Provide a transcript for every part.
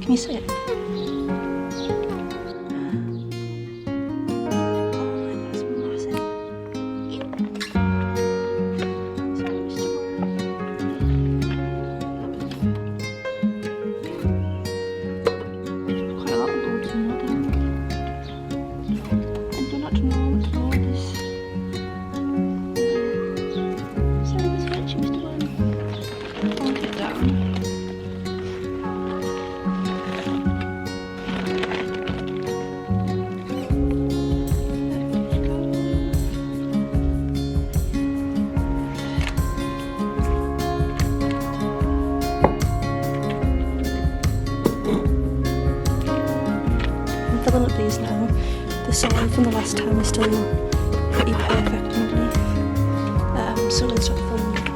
Can you see it? Filling up these now. The soil from the last time is still pretty perfect underneath. So I'm going to start filling it.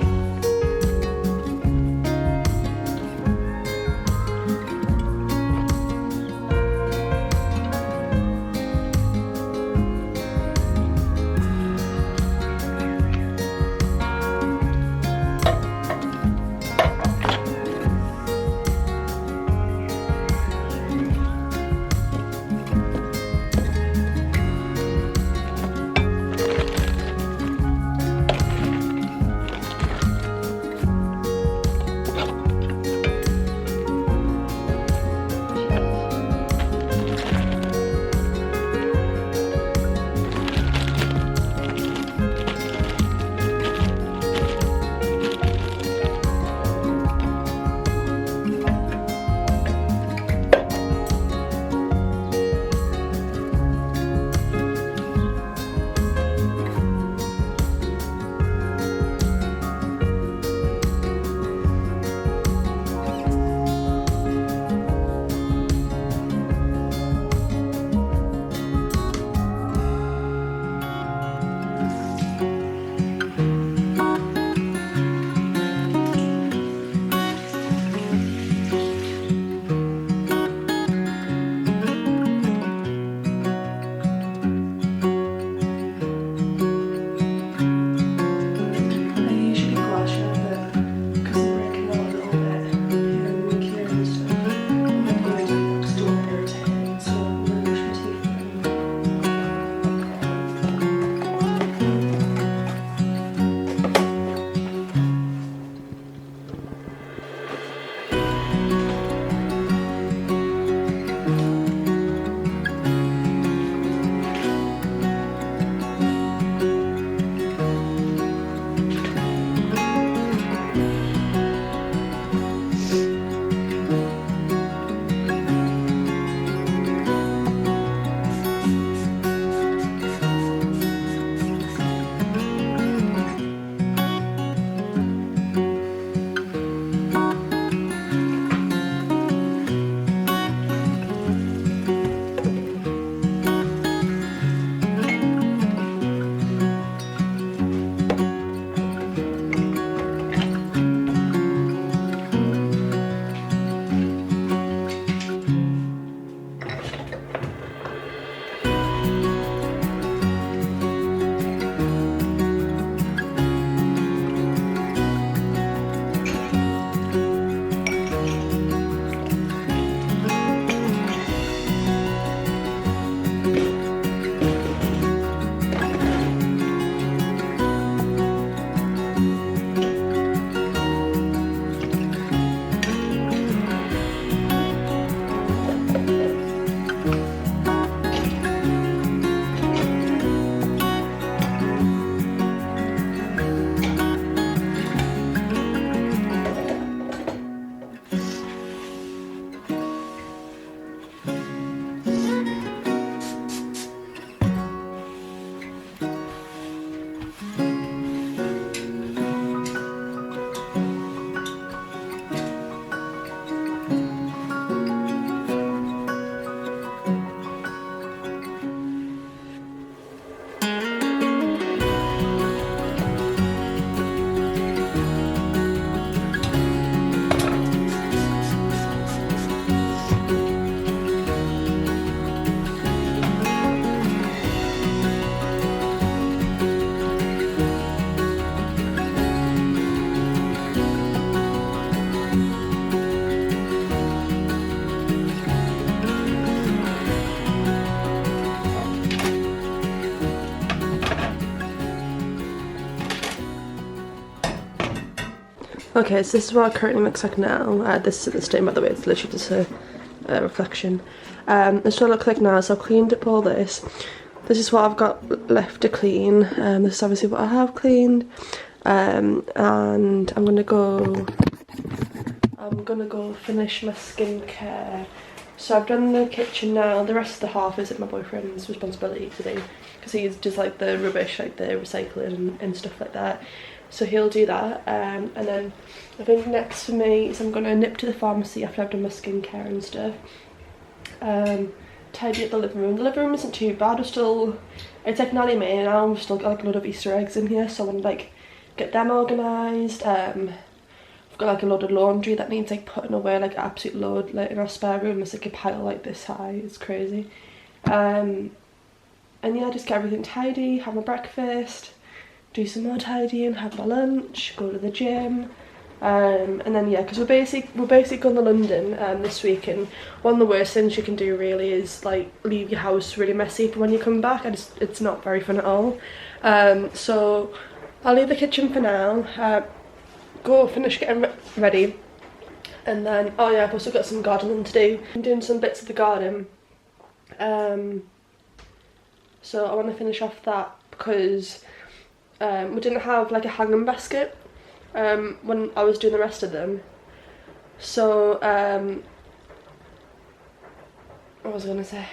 Okay, so this is what it currently looks like now. This isn't the stain, by the way, it's literally just a reflection. This is what it looks like now, so I've cleaned up all this. This is what I've got left to clean. This is obviously what I have cleaned. And I'm gonna go finish my skincare. So I've done the kitchen now. The rest of the half is my boyfriend's responsibility to do, because he's just like the rubbish, like the recycling and stuff like that. So he'll do that, and then I think next for me is I'm gonna nip to the pharmacy after I've done my skincare and stuff. Tidy up the living room. The living room isn't too bad. It's like nearly May now. I've still got like a lot of Easter eggs in here, so I want to like get them organised. I've got like a load of laundry that needs like putting away, like an absolute load. Like in our spare room, it's like a pile like this high. It's crazy. And yeah, just get everything tidy. Have my breakfast. Do some more tidying, have my lunch, go to the gym, and then yeah, because we're basically going to London this week, and one of the worst things you can do really is like leave your house really messy for when you come back, and it's not very fun at all. So I'll leave the kitchen for now, go finish getting ready, and then oh yeah, I've also got some gardening to do. I'm doing some bits of the garden, so I want to finish off that because we didn't have like a hanging basket when I was doing the rest of them. So what was I gonna say?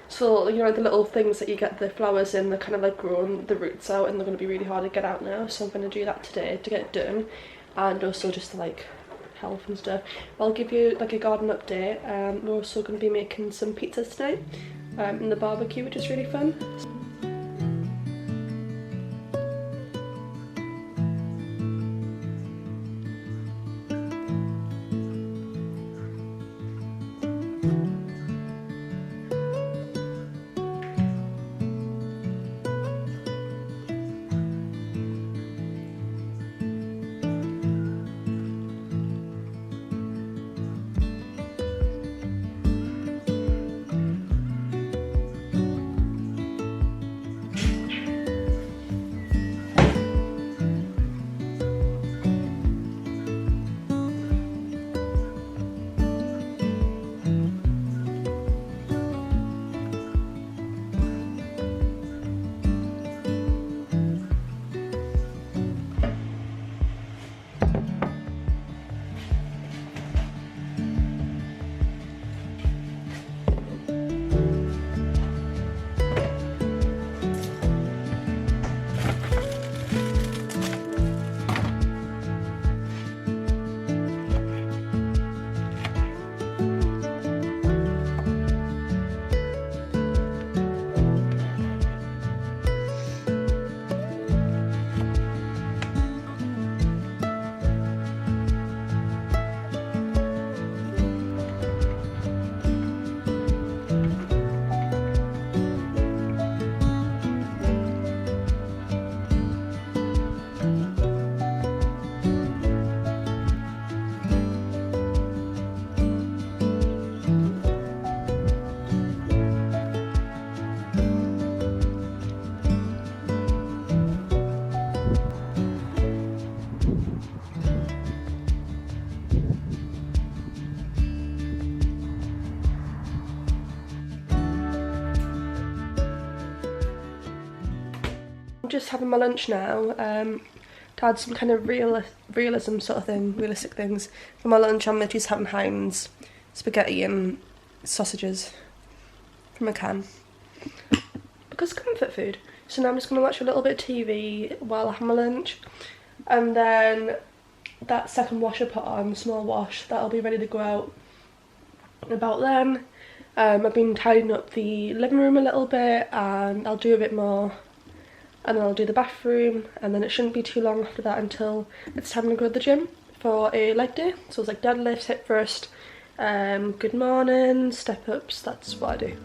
So you know the little things that you get the flowers in, they're kind of like growing the roots out, and they're gonna be really hard to get out now. So I'm gonna do that today to get it done, and also just to like health and stuff. I'll give you like a garden update. We're also gonna be making some pizzas today in the barbecue, which is really fun. I'm just having my lunch now to add some kind of realism sort of thing, realistic things. For my lunch I'm literally just having Heinz spaghetti and sausages from a can, because comfort food. So now I'm just going to watch a little bit of TV while I have my lunch, and then that second wash I put on, small wash, that'll be ready to go out about then. I've been tidying up the living room a little bit, and I'll do a bit more, and then I'll do the bathroom, and then it shouldn't be too long after that until it's time to go to the gym for a leg day. So it's like deadlifts, hip thrust, good morning, step ups, that's what I do.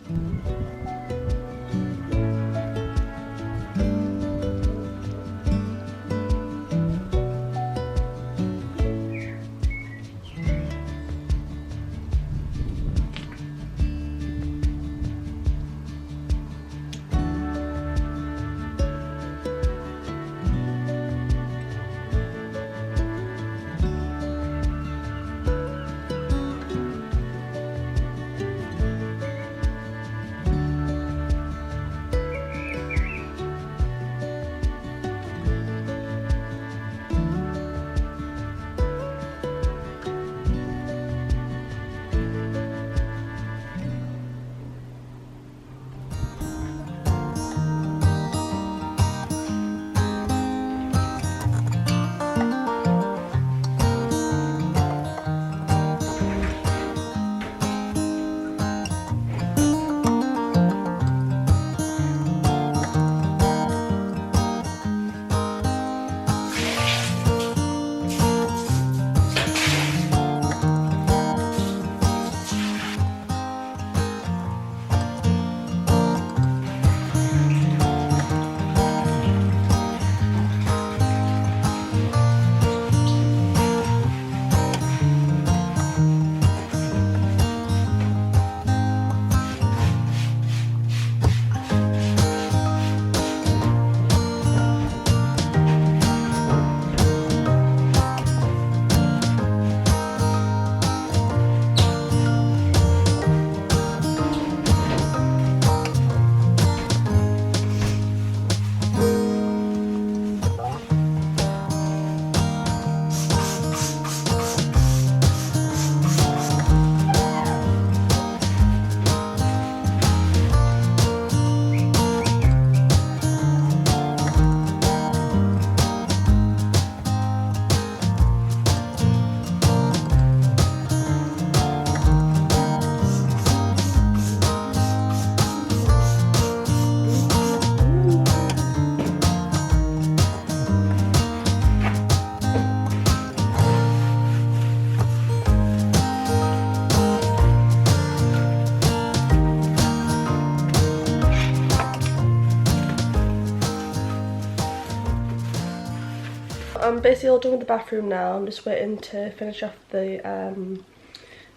I'm basically all done with the bathroom now. I'm just waiting to finish off the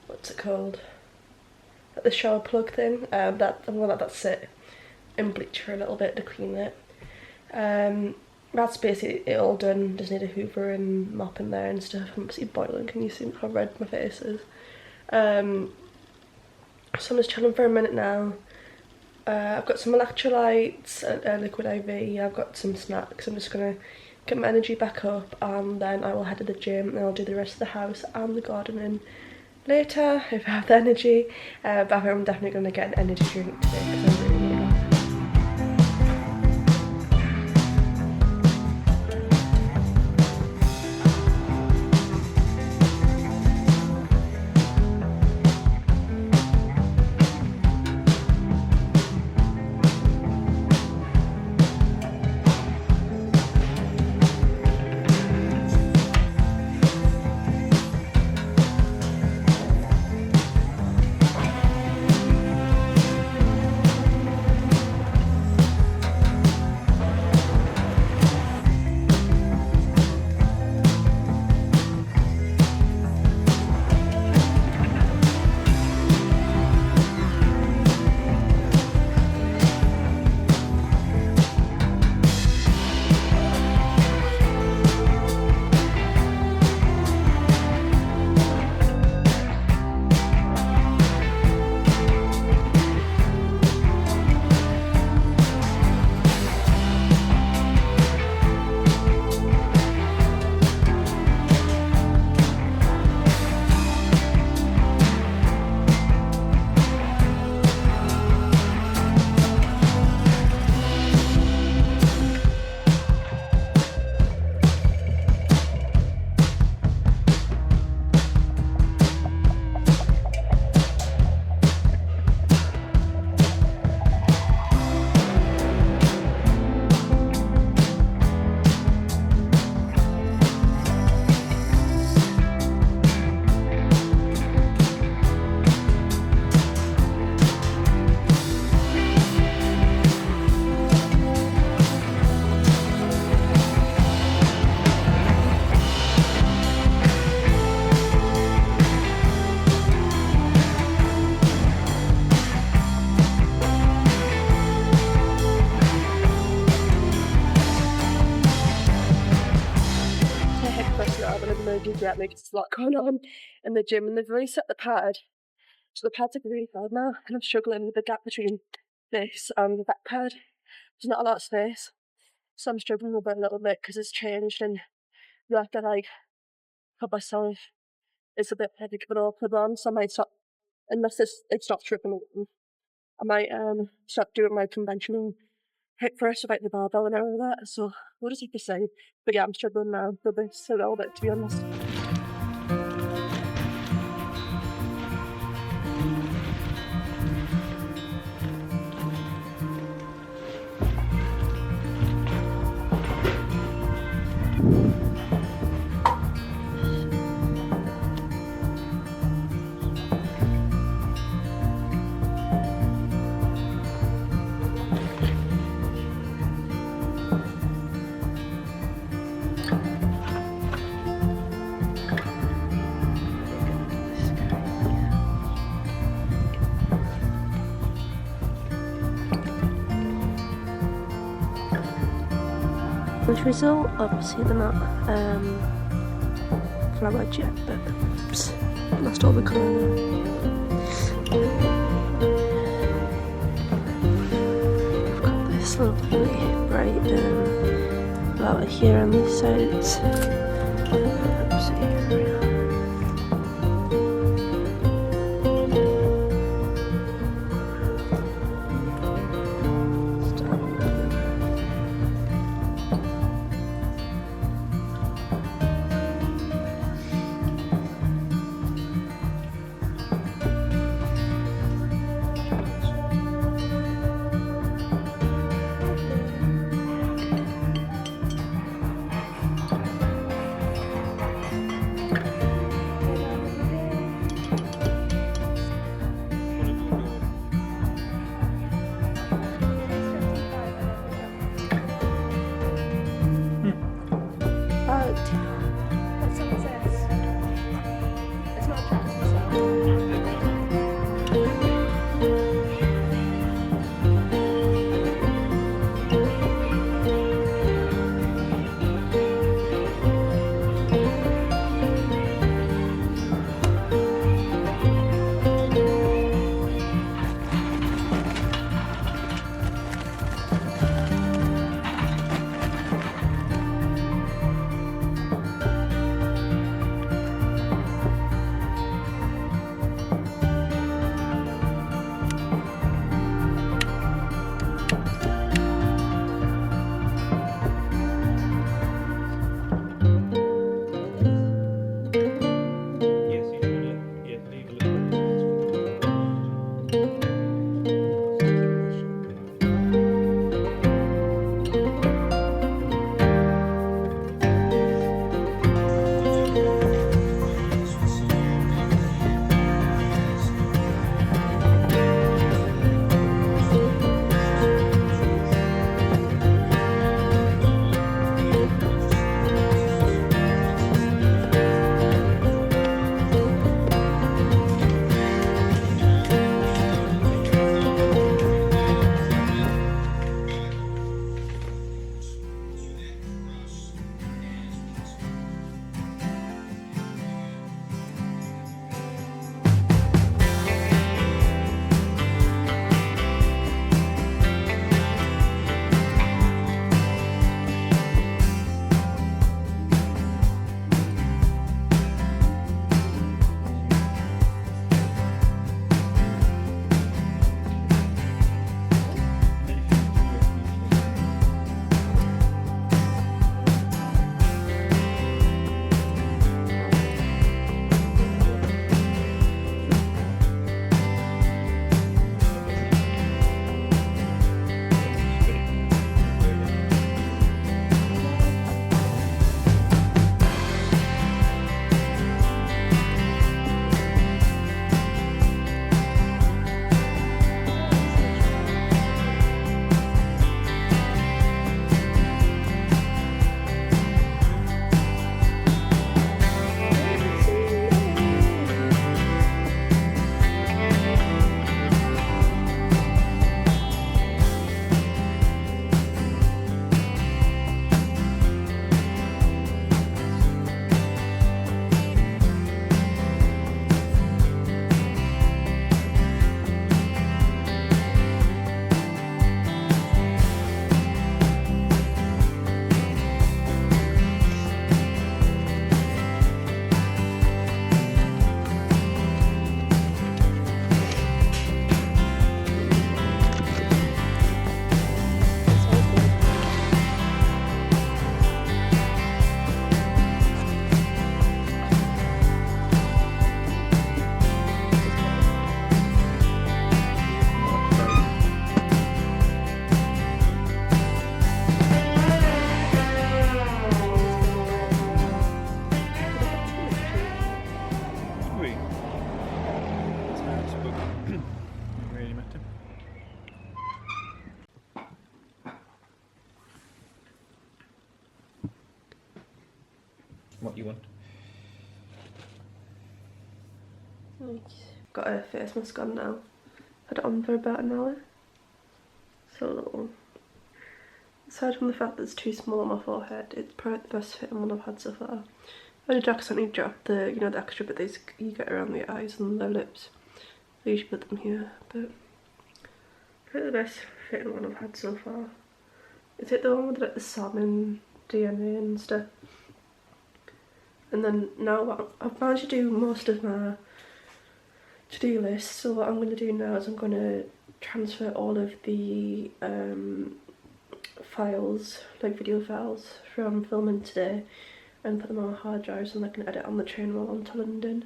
what's it called? The shower plug thing. I'm gonna let that sit in bleach for a little bit to clean it. That's basically it all done. Just need a hoover and mop in there and stuff. I'm basically boiling. Can you see how red my face is? So I'm just chilling for a minute now. I've got some electrolytes, a liquid IV, I've got some snacks. I'm just gonna get my energy back up and then I will head to the gym and I'll do the rest of the house and the gardening later if I have the energy. But I'm definitely gonna get an energy drink today because I really need that. Get me because there's a lot going on in the gym and they've really set the pad, so the pad's like really hard now and I'm struggling with the gap between this and the back pad. There's not a lot of space, so I'm struggling with it a little bit because it's changed and you have to like put myself, it's a bit heavy to put all put on, so I might stop, unless it stops tripping again, I might stop doing my conventional hip thrust without the barbell and all that, so we'll just have to see. But yeah, I'm struggling now with this a little bit, to be honest. Which result, obviously they're not flowered yet, but oops, lost all the colour now. I've got this lovely bright flower here on these sides. Oopsie, here we are. what you want. Got a face mask on now. Had it on for about an hour. So little. Aside from the fact that it's too small on my forehead, it's probably the best fitting one I've had so far. I did accidentally drop the, you know, the extra bit that you get around the eyes and the lips. I usually put them here, but probably the best fitting one I've had so far. Is it the one with like the salmon DNA and stuff? And then now I've managed to do most of my to-do list, so what I'm going to do now is I'm going to transfer all of the files, like video files from filming today, and put them on hard drives, and I can edit on the train while on to London.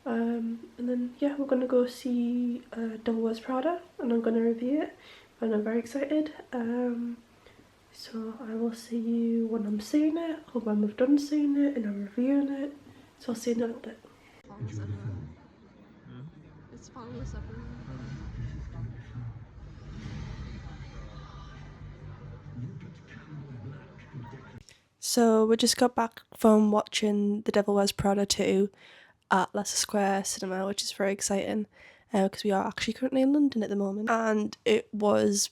And then yeah, we're going to go see Devil Wears Prada, and I'm going to review it, and I'm very excited. So I will see you when I'm seeing it, or when we've done seeing it and I'm reviewing it. So I'll see you in a little bit. It's following us everywhere. So we just got back from watching The Devil Wears Prada 2 at Leicester Square Cinema, which is very exciting because we are actually currently in London at the moment, and it was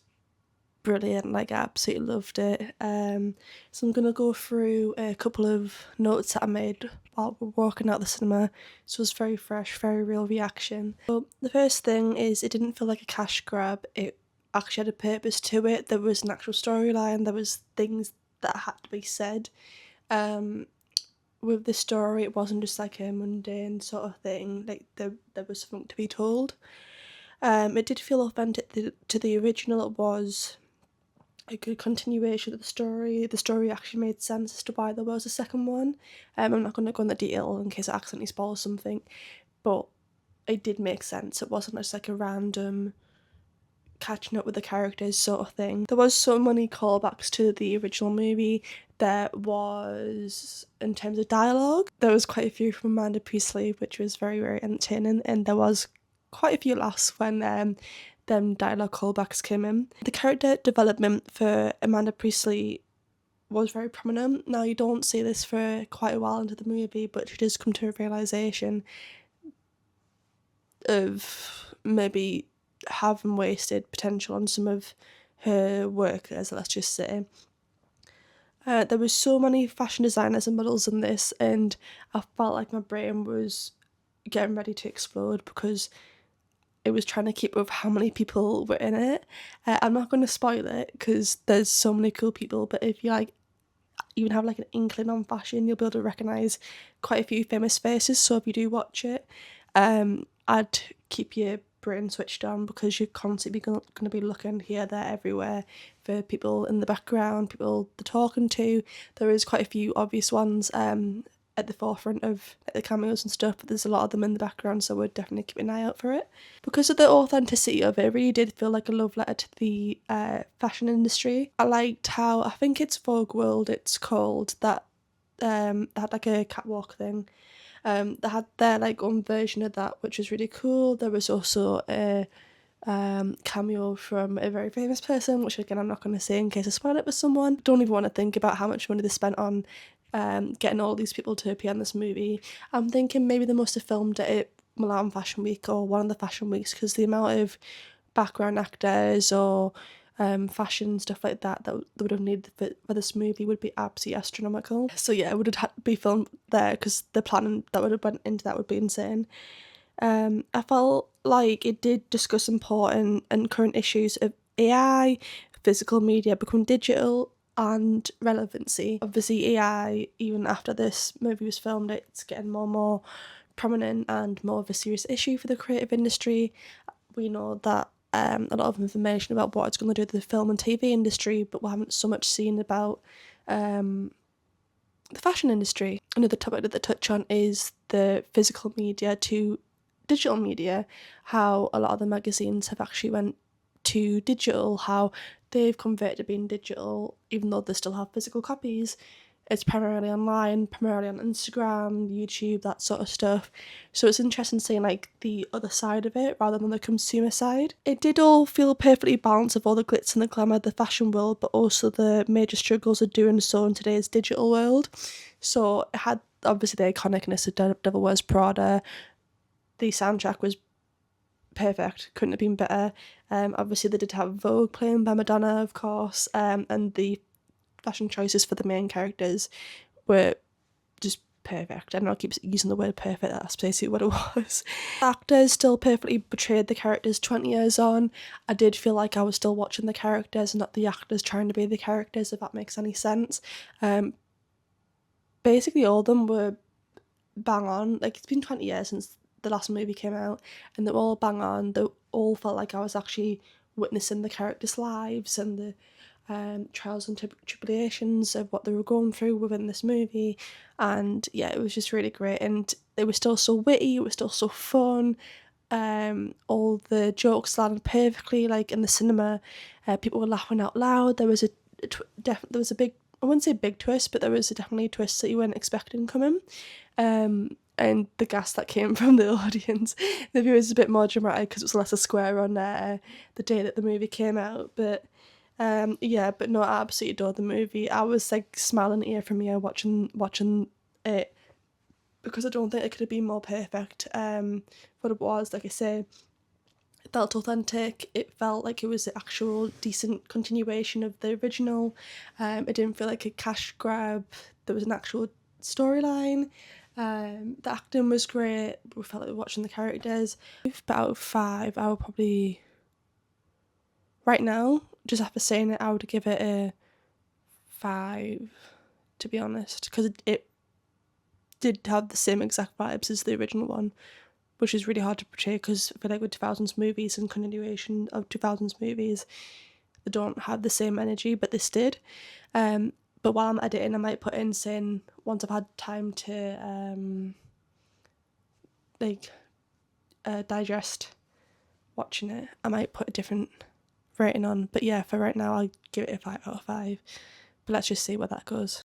brilliant. Like, I absolutely loved it. So I'm gonna go through a couple of notes that I made while we're walking out the cinema. So it was very fresh, very real reaction. So the first thing is, it didn't feel like a cash grab. It actually had a purpose to it. There was an actual storyline. There was things that had to be said. With the story, it wasn't just like a mundane sort of thing. Like, there was something to be told. It did feel authentic to the original. It was a good continuation of the story. The story actually made sense as to why there was a second one. I'm not going to go into detail in case I accidentally spoil something, but it did make sense. It wasn't just like a random catching up with the characters sort of thing. There was so many callbacks to the original movie. There was, in terms of dialogue, there was quite a few from Amanda Priestley, which was very, very entertaining, and there was quite a few laughs when them dialogue callbacks came in. The character development for Amanda Priestley was very prominent. Now, you don't see this for quite a while into the movie, but she does come to a realisation of maybe having wasted potential on some of her workers, let's just say. There was so many fashion designers and models in this, and I felt like my brain was getting ready to explode because it was trying to keep up with how many people were in it. I'm not going to spoil it because there's so many cool people, but if you like even have like an inkling on fashion, you'll be able to recognise quite a few famous faces. So if you do watch it, I'd keep your brain switched on because you're constantly going to be looking here, there, everywhere for people in the background, people they're talking to. There is quite a few obvious ones at the forefront of the cameos and stuff, but there's a lot of them in the background, so I would definitely keep an eye out for it. Because of the authenticity of it, it really did feel like a love letter to the fashion industry. I liked how, I think it's Vogue World it's called, that had like a catwalk thing. They had their like own version of that, which was really cool. There was also a cameo from a very famous person, which again I'm not going to say in case I spoil it with someone. Don't even want to think about how much money they spent on getting all these people to appear in this movie. I'm thinking maybe they must have filmed it at Milan Fashion Week or one of the fashion weeks, because the amount of background actors or fashion stuff like that they would have needed for this movie would be absolutely astronomical. So yeah, it would have had to be filmed there because the planning that would have went into that would be insane. I felt like it did discuss important and current issues of AI, physical media becoming digital, and relevancy. Obviously AI, even after this movie was filmed, it's getting more and more prominent and more of a serious issue for the creative industry. We know that a lot of information about what it's going to do to the film and TV industry, but we haven't so much seen about the fashion industry. Another topic that they touch on is the physical media to digital media, how a lot of the magazines have actually went to digital, how they've converted to being digital even though they still have physical copies. It's primarily online, primarily on Instagram, YouTube, that sort of stuff. So it's interesting seeing like the other side of it rather than the consumer side. It did all feel perfectly balanced of all the glitz and the glamour of the fashion world, but also the major struggles of doing so in today's digital world. So it had obviously the iconicness of Devil Wears Prada. The soundtrack was perfect, couldn't have been better. Obviously they did have Vogue playing by Madonna, of course, and the fashion choices for the main characters were just perfect. I know I keep using the word perfect, that's basically what it was. The actors still perfectly portrayed the characters 20 years on. I did feel like I was still watching the characters and not the actors trying to be the characters, if that makes any sense. Basically all of them were bang on. Like, it's been 20 years since the last movie came out, and they're all bang on. They all felt like I was actually witnessing the characters' lives and the trials and tribulations of what they were going through within this movie. And yeah, it was just really great, and it was still so witty, it was still so fun. All the jokes landed perfectly. Like in the cinema, people were laughing out loud. There was there was a big, I wouldn't say big twist, but there was definitely a twist that you weren't expecting coming. And the gas that came from the audience, the view was a bit more dramatic because it was less a square on the day that the movie came out. But yeah, but no, I absolutely adored the movie. I was like smiling ear from ear watching it, because I don't think it could have been more perfect. What it was, like I say, it felt authentic. It felt like it was an actual decent continuation of the original. It didn't feel like a cash grab. There was an actual storyline. The acting was great. We felt like we were watching the characters. But out of 5, I would probably, right now, just after saying it, I would give it a 5, to be honest, because it did have the same exact vibes as the original one, which is really hard to portray because I feel like with 2000s movies and continuation of 2000s movies, they don't have the same energy, but this did. But while I'm editing, I might put in saying, once I've had time to digest watching it, I might put a different rating on. But yeah, for right now, I'll give it a 5 out of 5. But let's just see where that goes.